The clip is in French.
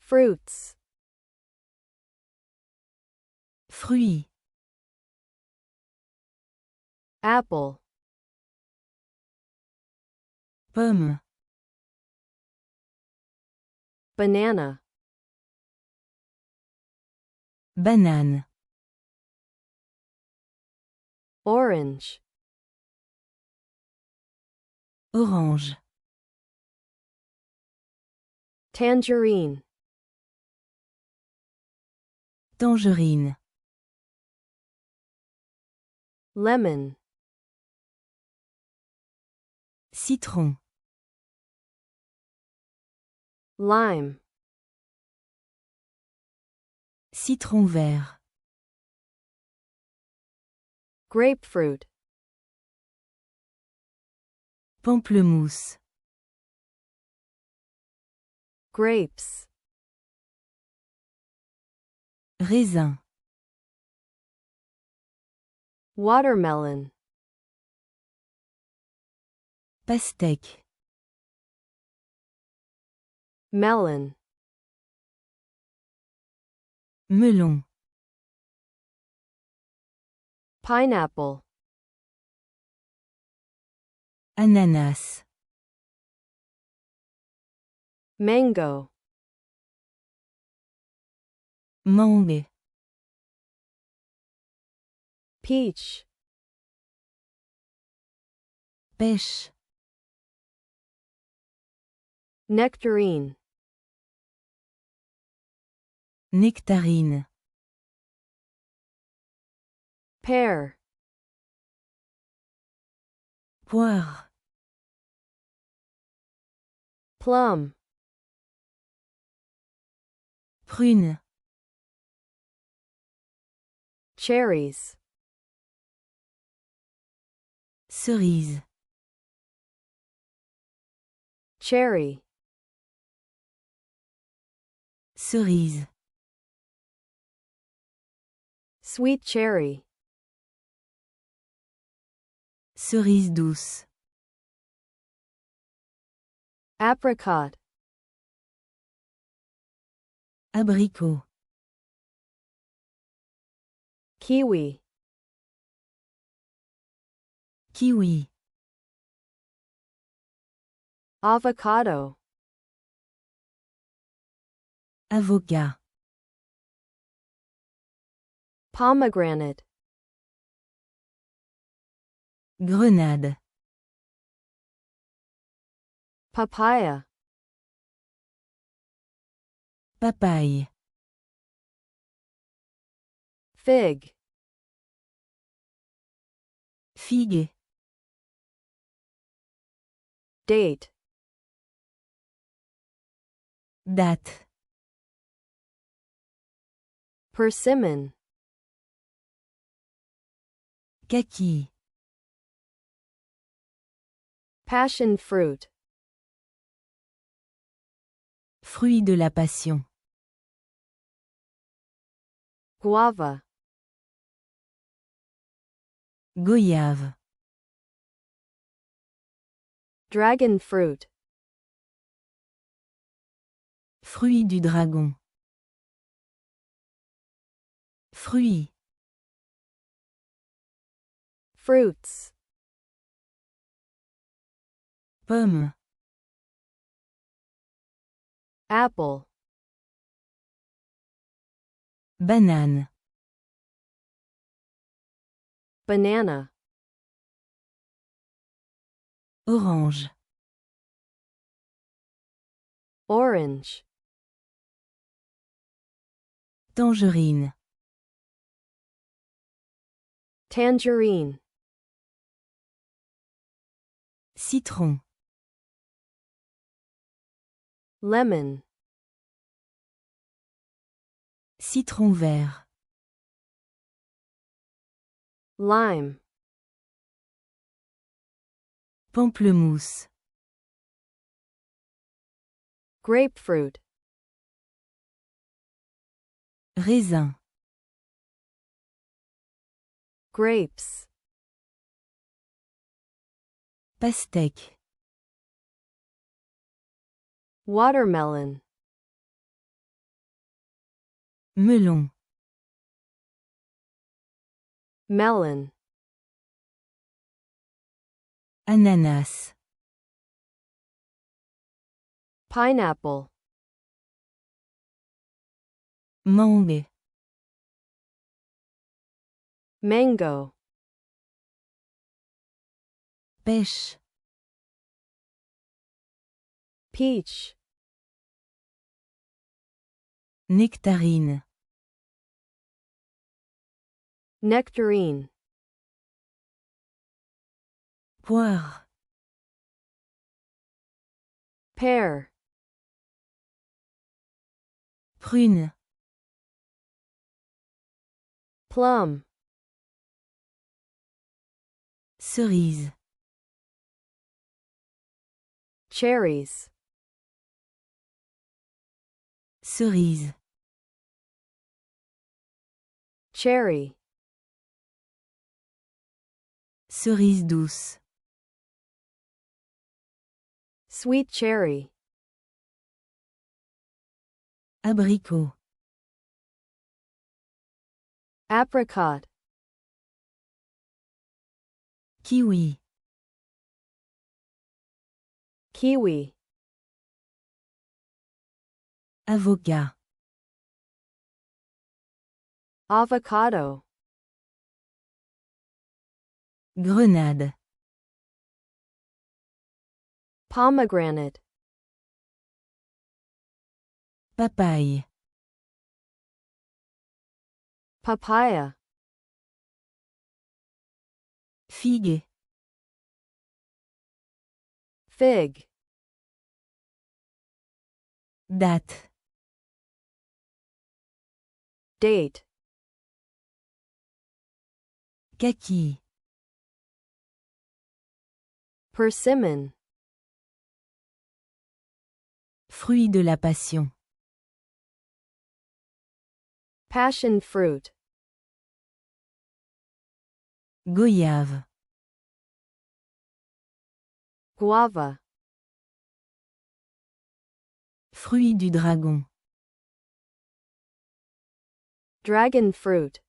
fruits, fruits, apple, pomme, banana, banane, orange, orange, tangerine, tangerine, lemon, citron, lime, citron vert, grapefruit, pamplemousse, grapes, raisin, watermelon, pastèque, melon, melon, pineapple, ananas, mango, mangue, peach, pêche, nectarine, nectarine, pear, poire, plum, prune, cherries, cerise, cherry, cerise, sweet cherry, cerise douce, apricot, abricot, kiwi, kiwi, avocado, avocat, pomegranate, grenade, papaya, papaye, fig, figue, date, date, persimmon, kaki, passion fruit, fruit de la passion, guava, goyave, dragon fruit, fruit du dragon, fruit, fruits, pomme, apple, banane, banana, orange, orange, tangerine, tangerine, citron, lemon, citron vert, lime, pamplemousse, grapefruit, raisin, grapes, pastèque, watermelon, melon, melon, ananas, pineapple, mangue, mango, pêche, peach, nectarine, nectarine, poire, pear, prune, plum, cerise, cherries, cerise, cherry, cerise douce, sweet cherry, abricot, apricot, kiwi, kiwi, avocat, avocado, grenade, pomegranate, papaye, papaya, figue, fig, date, date, kaki, persimmon, fruit de la passion, passion fruit, goyave, guava, fruit du dragon, dragon fruit,